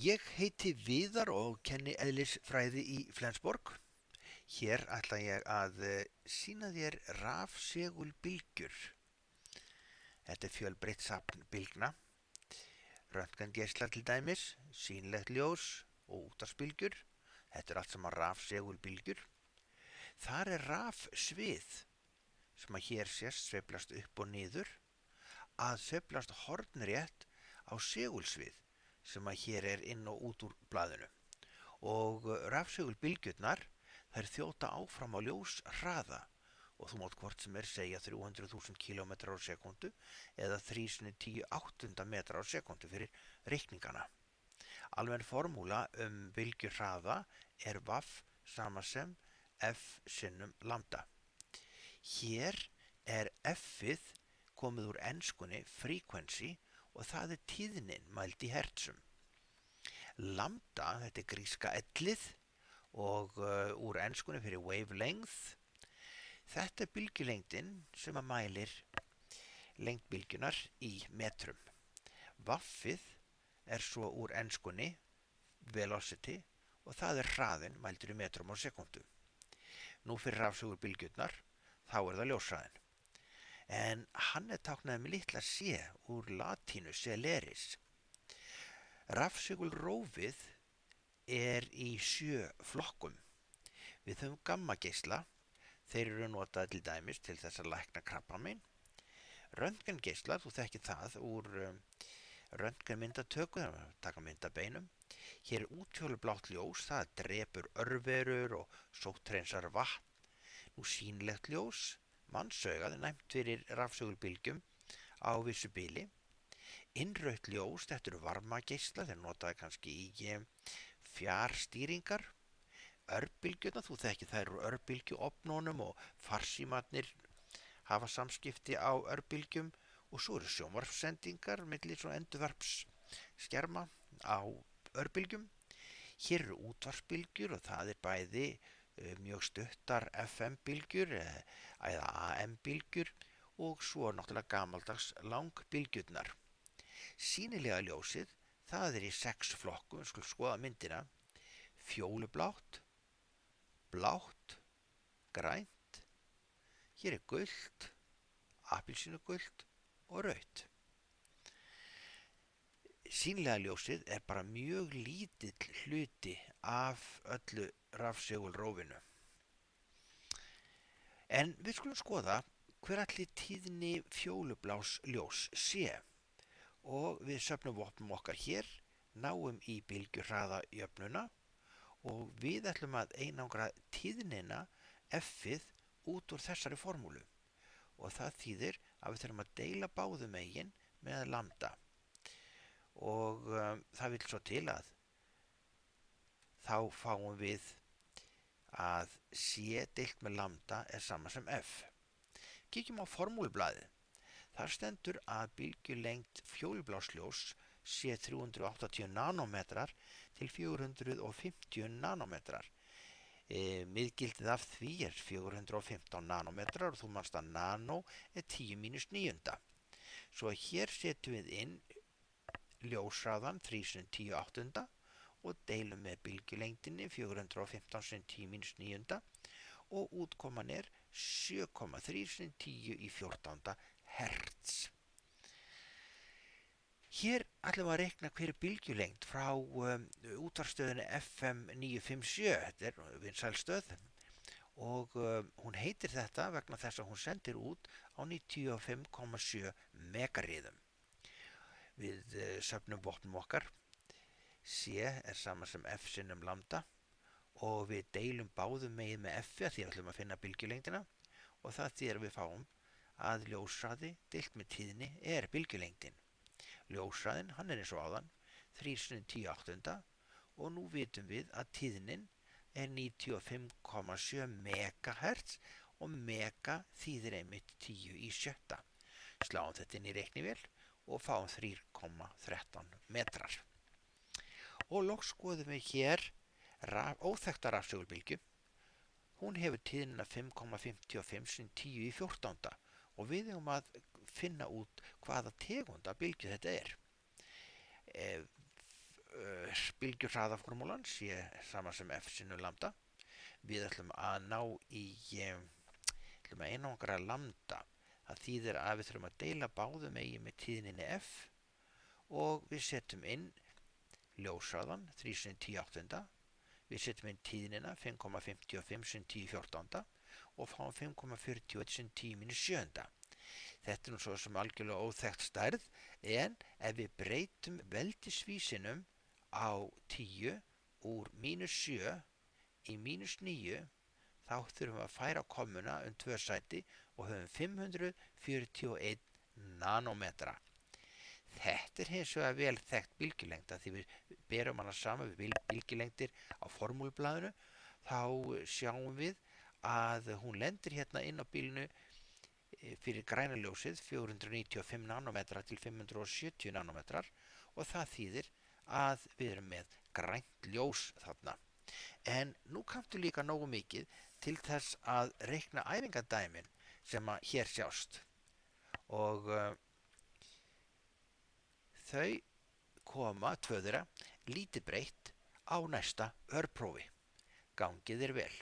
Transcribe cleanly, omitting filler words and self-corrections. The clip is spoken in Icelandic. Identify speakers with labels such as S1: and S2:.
S1: Ég heiti Viðar og kenni eðlisfræði í Flensborg. Hér ætla ég að sýna þér rafsegulbylgjur. Þetta er fjölbreytt safn bylgna. Röntgengeislar til dæmis, sýnilegt ljós og útvarpsbylgjur. Þetta er allt saman rafsegulbylgjur. Þar er rafsvið sem að hér sést sveiflast upp og niður að sveiflast hornrétt á segulsvið sem að hér er inn og út úr blaðinu. Og rafsegulbylgjurnar þær þjóta áfram á ljóshraða og þú mátt hvort sem er segja 300.000 km á sekundu eða 3×10⁸ metra á sekundu fyrir reikningana. Almenn formúla bylgjurhraða er VAF sama sem F sinnum lambda. Hér er F-ið komið úr enskunni frequency og það er tíðnin mæld í hertzum. Lambda, þetta er gríska ellið og úr enskunni fyrir wavelength. Þetta er bylgjulengdin sem að mælir lengd bylgjunar í metrum. Vaffið er svo úr enskunni velocity og það er hraðin mældur í metrum á sekundu. Nú fyrir rafsegulbylgjurnar, þá er það ljóshraðin. En hann er táknaði með litla c úr latínu celeris. Rafsegulrófið er í 7 flokkum. Við höfum gammageisla, þeir eru notaðir til dæmis til þess að lækna krabbamein. Röntgengeislar, þú þekkir það úr röntgenmyndatöku, taka mynd af beinum. Hér er útfjólublátt ljós, það drepur örverur og sóttreinsar vatn. Nú sýnilegt ljós, mannsaugað er næmt fyrir rafsegulbylgjum á vissu bili. Innrautt ljós, þetta eru varmageisla, þeir notaði kannski í fjarstýringar. Örbylgjurnar, þú þekkir þær úr örbylgjuofnunum og farsímarnir hafa samskipti á örbylgjum og svo eru sjónvarpssendingar milli svo endurvarpsskerma á örbylgjum. Hér eru útvarpsbylgjur og það er bæði mjög stuttar FM-bylgjur eða AM-bylgjur og svo náttúrulega gamaldags langbylgjurnar. Sýnilega ljósið, það er í 6 flokkum, við skulum skoða myndina. Fjólublátt, blátt, grænt, hér er gult, appelsínugult og rautt. Sýnilega ljósið er bara mjög lítill hluti af öllu rafsegulrófinu. En við skulum skoða hver allir tíðni fjólubláss ljós sé og við söfnum vopnum okkar hér, náum í bylgjuhraðajöfnuna og við ætlum að einangra tíðnina F-ið út úr þessari formúlu og það þýðir að við þurfum að deila báðum megin með lambda. Og það vil svo til að þá fáum við að c deilt með lambda er sama sem f. Kíkjum á formúlublaðið. Þar stendur að bylgjulengd fjólublássljós sé 380 nanómetrar til 450 nanómetrar. Miðgildið af því er 415 nanómetrar og þú manst að nano er 10⁻⁹. Svo hér setjum við inn ljóshraðan 3×10⁸ og deilum með bylgjulengdinni 415 sem 10⁻⁹ og útkoman er 7,3×10⁴ hertz. Hér ætlum við að reikna hver bylgjulengd frá útvarpsstöðinni FM 957, þetta er vinsæl stöð og hún heitir þetta vegna þess að hún sendir út á 95,7 megariðum. Við söfnum vopnum okkar, c er sama sem f sinnum lambda og við deilum báðum megin með f-i því við ætlum að finna bylgjulengdina og það þýðir að við fáum að ljóshraði deilt með tíðni er bylgjulengdin. Ljóshraðin, hann er eins og áðan 3×10⁸ og nú vitum við að tíðnin er 95,7 megahertz og mega þýðir einmitt 10⁶. Sláum þetta inn í reiknivél og fáum 3,13 metrar. Og loks skoðum við hér óþekkta rafsegulbylgju. Hún hefur tíðnina 5,55 sem 10⁴ og við eigum að finna út hvaða tegunda bylgju þetta er. bylgjuhraðaformúlan sé sama sem f sinnum lambda. Við ætlum að ná í ætlum að einangra lambda. Það þýðir að við þurfum að deila báðum megin með tíðninni f og við setjum inn ljóshraðan 3 sin 10 áttunda. Við setjum inn tíðnina 5,55 sin 10 fjórtánda og fáum 5,41 sin 10 mínus sjöunda. Þetta nú svo sem algjörlega óþekkt stærð, en ef við breytum veldisvísinum á 10 úr mínus 7 í mínus 9, þá þurfum við að færa kommuna 2 sæti og höfum 541 nanómetra. Þetta hins vegar vel þekkt bylgjulengd, að því við berum hana saman við bylgjulengdir á formúlublaðinu, þá sjáum við að hún lendir hérna inn á bylnu fyrir græna ljósið 495 nanómetra til 570 nanómetrar og það þýðir að við erum með grænt ljós þarna. En nú kanntu líka nógu mikið til þess að reikna æfingadæmin sem að hér sjást og þau koma tvö þeirra lítið breytt á næsta örprófi. Gangið þér vel.